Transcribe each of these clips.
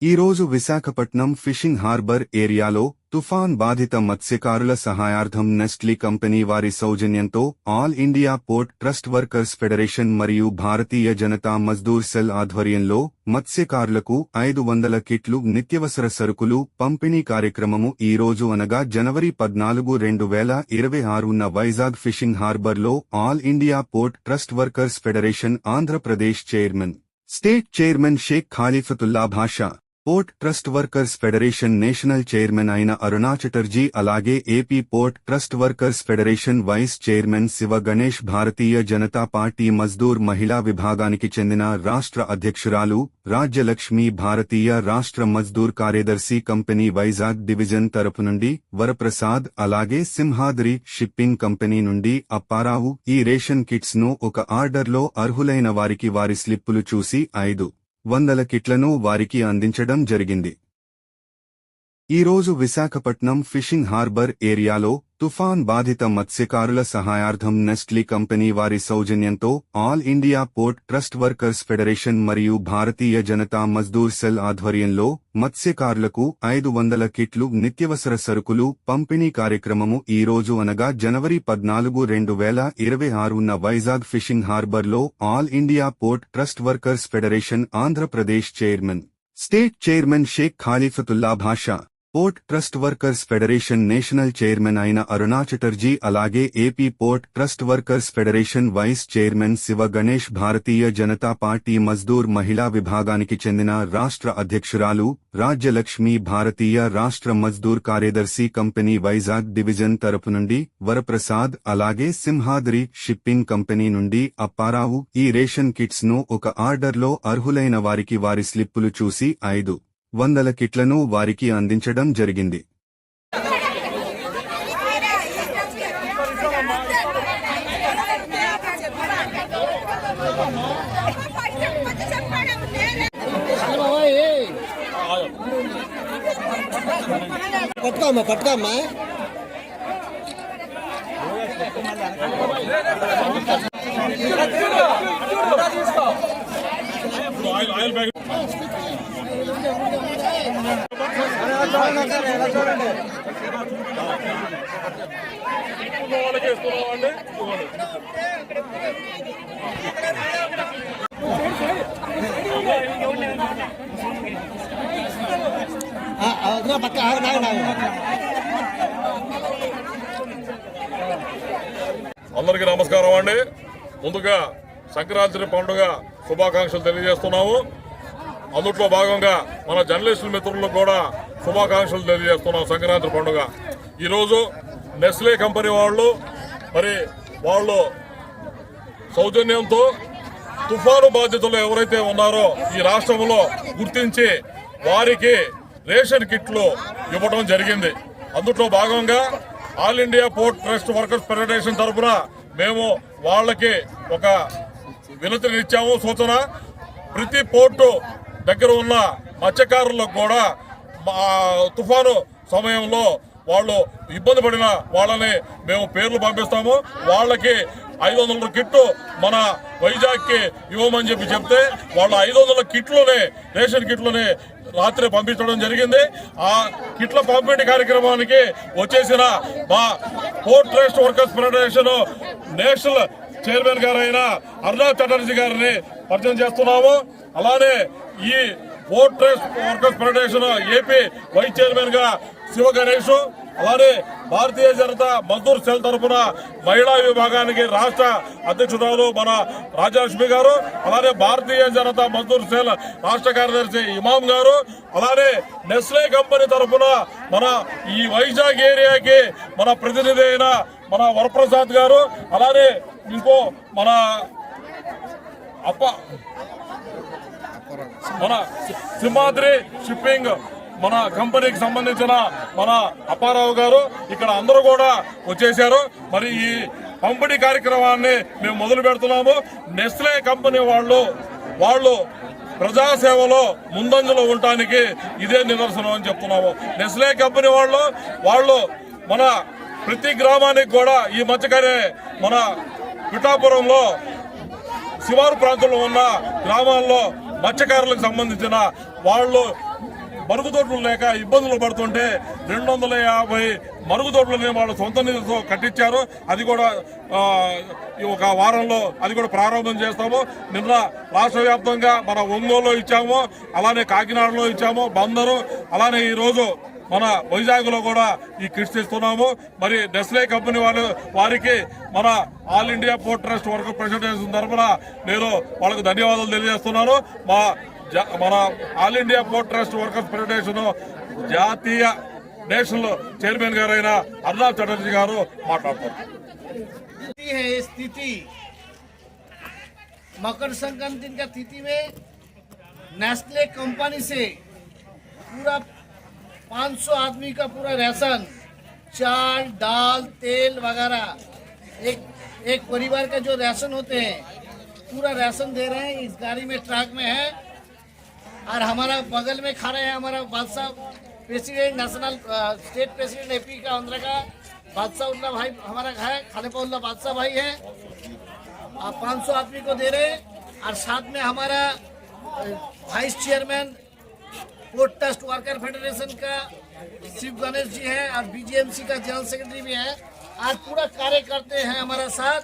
ఈ రోజు Visakhapatnam fishing harbour ఏరియాలో తుఫాన్ బాధిత మత్స్యకారుల సహాయార్థం నెస్ట్లీ కంపెనీ వారి సౌజన్యంతో all India port trust workers federation మరియు భారతీయ జనతా మజ్దూర్ సెల్ ఆధ్వర్యంలో మత్స్యకారులకు 500 కిట్లు నిత్యవసర సరుకులు పంపిణీ కార్యక్రమము ఈ రోజు అనగా జనవరి 14, 2026న వైజాగ్ ఫిషింగ్ హార్బర్లో all India port trust workers federation Andhra Pradesh chairman, state chairman Sheikh Khalifatullah Basha, port trust workers federation national chairman అయిన అరుణా చటర్జీ, అలాగే AP port trust workers federation vice chairman Siva Ganesh, Bharatiya Janata Party మజ్దూర్ మహిళా విభాగానికి చెందిన రాష్ట్ర అధ్యక్షురాలు రాజ్యలక్ష్మి, భారతీయ రాష్ట్ర మజ్దూర్ కార్యదర్శి కంపెనీ వైజాగ్ డివిజన్ తరపు నుండి వరప్రసాద్, అలాగే సింహాద్రి షిప్పింగ్ కంపెనీ నుండి అప్పారావు ఈ రేషన్ కిట్స్ ను ఒక ఆర్డర్లో అర్హులైన వారికి వారి స్లిప్పులు చూసి 500 కిట్లను వారికి అందించడం జరిగింది. ఈ రోజు విశాఖపట్నం ఫిషింగ్ హార్బర్ ఏరియాలో తుఫాన్ బాధిత మత్స్యకారుల సహాయార్థం నెస్ట్లీ కంపెనీ వారి సౌజన్యంతో all India port trust workers federation మరియు భారతీయ జనతా మజ్దూర్ సెల్ ఆధ్వర్యంలో మత్స్యకారులకు 500 కిట్లు నిత్యవసర సరుకులు పంపిణీ కార్యక్రమము ఈ రోజు అనగా జనవరి 14, 2026న వైజాగ్ ఫిషింగ్ హార్బర్లో all India port trust workers federation Andhra Pradesh chairman, state chairman Sheikh Khalifatullah Basha, port trust workers federation national chairman అయిన అరుణా చటర్జీ, అలాగే AP port trust workers federation vice chairman Siva Ganesh, Bharatiya Janata Party మజ్దూర్ మహిళా విభాగానికి చెందిన రాష్ట్ర అధ్యక్షురాలు రాజ్యలక్ష్మి, భారతీయ రాష్ట్ర మజ్దూర్ కార్యదర్శి కంపెనీ వైజాగ్ డివిజన్ తరపు నుండి వరప్రసాద్, అలాగే సింహాద్రి షిప్పింగ్ కంపెనీ నుండి అప్పారావు ఈ రేషన్ కిట్స్ ను ఒక ఆర్డర్లో అర్హులైన వారికి వారి స్లిప్పులు చూసి 500 కిట్లను వారికి అందించడం జరిగింది. పట్టుకోమ్మా అందరికీ నమస్కారం అండి. ముందుగా సంక్రాంతి పండుగ శుభాకాంక్షలు తెలియజేస్తున్నాము. అందుట్లో భాగంగా మన జర్నలిస్టుల మిత్రులకు కూడా శుభాకాంక్షలు తెలియజేస్తున్నాం. సంక్రాంతి పండుగ ఈరోజు నెస్లే కంపెనీ వాళ్ళు సౌజన్యంతో తుఫాను బాధితులు ఎవరైతే ఉన్నారో ఈ రాష్ట్రంలో గుర్తించి వారికి రేషన్ కిట్లు ఇవ్వడం జరిగింది. అందుట్లో భాగంగా all India port trust workers federation తరఫున మేము వాళ్ళకి ఒక వినతినిచ్చాము. సూచన, ప్రతి పోర్టు దగ్గర ఉన్న మత్స్యకారులకు కూడా తుఫాను సమయంలో వాళ్ళు ఇబ్బంది పడిన వాళ్ళని మేము పేర్లు పంపిస్తాము. వాళ్ళకి 500 కిట్లు మన వైజాగ్కి ఇవ్వమని చెప్తే వాళ్ళు 500 కిట్లునే రేషన్ కిట్లుని రాత్రి పంపించడం జరిగింది. ఆ కిట్ల పంపిణీ కార్యక్రమానికి వచ్చేసిన మా port trust workers federation national chairman గారైన అరుణా చటర్జీ గారిని పరిచయం చేస్తున్నాము. అలానే ఈ port trust workers federation AP vice chairman గా శివ గణేష్, అలానే భారతీయ జనతా మజ్దూర్ సెల్ తరఫున మహిళా విభాగానికి రాష్ట్ర అధ్యక్షురాలు మన రాజ్యలక్ష్మి గారు, అలానే భారతీయ జనతా మజ్దూర్ సెల్ రాష్ట్ర కార్యదర్శి ఇమాం గారు, అలానే నెస్లే కంపెనీ తరఫున మన ఈ వైజాగ్ ఏరియాకి మన ప్రతినిధి అయిన మన వరప్రసాద్ గారు, అలానే ఇంకో మన సింహాద్రి షిప్పింగ్ మన కంపెనీకి సంబంధించిన మన అప్పారావు గారు ఇక్కడ అందరూ కూడా వచ్చేసారు. మరి ఈ పంపిణీ కార్యక్రమాన్ని మేము మొదలు పెడుతున్నాము. నెస్లే కంపెనీ వాళ్ళు ప్రజాసేవలో ముందంజలో ఉండటానికి ఇదే నిదర్శనం అని చెప్తున్నాము. నెస్లే కంపెనీ వాళ్ళు మన ప్రతి గ్రామానికి కూడా ఈ మధ్యకారే మన పిఠాపురంలో శివారు ప్రాంతంలో ఉన్న గ్రామాల్లో మత్స్యకారులకు సంబంధించిన వాళ్ళు మరుగుదొడ్లు లేక ఇబ్బందులు పడుతుంటే 250 మరుగుదొడ్లని వాళ్ళు సొంత నిధులతో కట్టించారు. అది కూడా ఒక వారంలో అది కూడా ప్రారంభం చేస్తాము. నిన్న రాష్ట్ర వ్యాప్తంగా మన ఒంగోలులో ఇచ్చాము, అలానే కాకినాడలో ఇచ్చాము, బందరు, అలానే ఈరోజు మన వైజాగ్ లో కూడా ఈ కిట్స్ ఇస్తున్నాము. మరి నెస్లే కంపెనీ వారికి మన all India port trust worker president తరఫున నేను వాళ్ళకు ధన్యవాదాలు తెలియజేస్తున్నాను. మన all India port trust workers federation జాతీయ నేషనల్ చైర్మన్ గారైన అర్నాబ్ చటర్జీ గారు మాట్లాడతారు. स्थिति मकर संक्रांति का तिथि में नेस्ले कंपनी से पूरा 500 आदमी का पूरा राशन, चाल, दाल, तेल वगैरह एक परिवार का जो राशन होते हैं पूरा राशन दे रहे हैं। इस गाड़ी में ट्रक में है और हमारा बगल में खड़े हैं हमारा बादशाह president national state president AP का आंध्र का बादशाह उल्ला भाई हमारा है, खलीफा उल्ला बादशाह भाई है। 500 आदमी को दे रहे हैं और साथ में हमारा vice chairman port trust worker federation का शिव गणेश जी है और बीजेएमसी का जनरल सेक्रेटरी भी है। आज पूरा कार्य करते हैं हमारा साथ।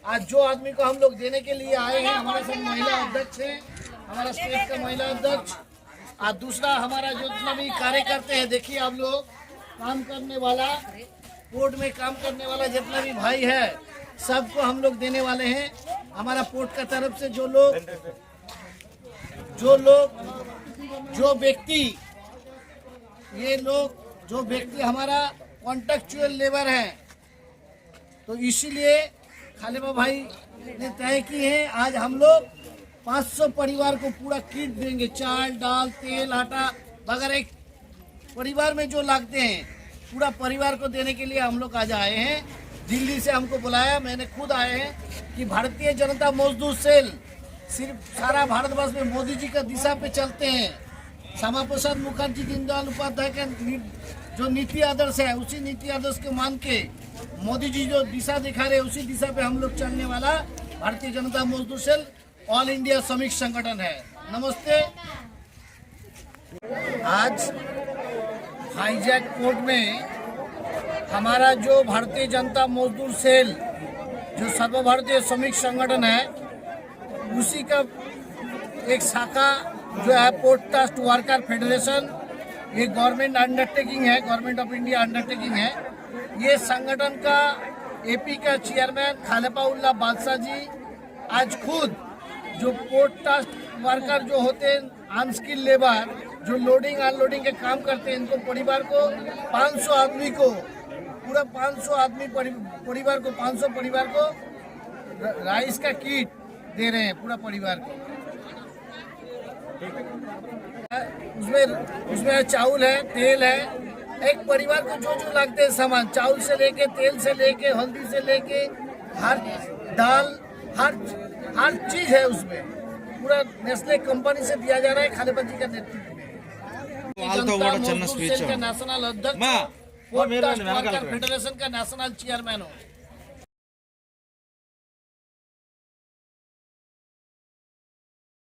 आज जो आदमी को हम लोग देने के लिए आए हैं, हमारे साथ महिला अध्यक्ष है, हमारा स्टेट का महिला अध्यक्ष और दूसरा हमारा जो जितना भी कार्य करते हैं, देखिए आप लोग काम करने वाला पोर्ट में काम करने वाला जितना भी भाई है सबको हम लोग देने वाले हैं। हमारा पोर्ट का तरफ से जो व्यक्ति हमारा कॉन्ट्रैक्चुअल लेबर है, तो इसीलिए खलीफा भाई ने तय की है आज हम लोग 500 परिवार को पूरा किट देंगे, चाल, दाल, तेल, आटा वगैरह एक परिवार में जो लगते हैं पूरा परिवार को देने के लिए हम लोग आज आए हैं। दिल्ली से हमको बुलाया, मैंने खुद आए हैं कि भारतीय जनता मजदूर सेल सिर्फ सारा भारतवर्ष में मोदी जी का दिशा पे चलते हैं। श्यामा प्रसाद मुखर्जी, दीनदयाल उपाध्याय का जो नीति आदर्श है उसी नीति आदर्श को मान के मोदी जी जो दिशा दिखा रहे उसी दिशा पे हम लोग चलने वाला भारतीय जनता मजदूर सेल ऑल इंडिया श्रमिक संगठन है। नमस्ते। आज हाईजैक कोर्ट में हमारा जो भारतीय जनता मजदूर सेल जो सर्वभारतीय श्रमिक संगठन है उसी का एक शाखा जो है पोर्ट ट्रस्ट वर्कर फेडरेशन, ये गवर्नमेंट अंडरटेकिंग है, गवर्नमेंट ऑफ इंडिया अंडरटेकिंग है। ये संगठन का एपी का चेयरमैन खलीफा उल्ला बादशाह जी आज खुद जो पोर्ट ट्रस्ट वर्कर जो होते हैं अनस्किल्ड लेबर जो लोडिंग अनलोडिंग के काम करते हैं, इनको परिवार को 500 आदमी को पूरा 500 आदमी परिवार को 500 परिवार को राइस का किट दे रहे हैं पूरा परिवार को। उसमें चावल है, तेल है, एक परिवार को जो जो लगते हैं सामान, चावल से लेके तेल से लेके हल्दी से लेके हर दाल हर चीज है उसमें पूरा नेस्ले कंपनी से दिया जा रहा है खलीफा जी का नेतृत्व में। नेशनल अध्यक्ष पोर्ट ट्रस्ट वर्कर फेडरेशन का नेशनल चेयरमैन हूँ।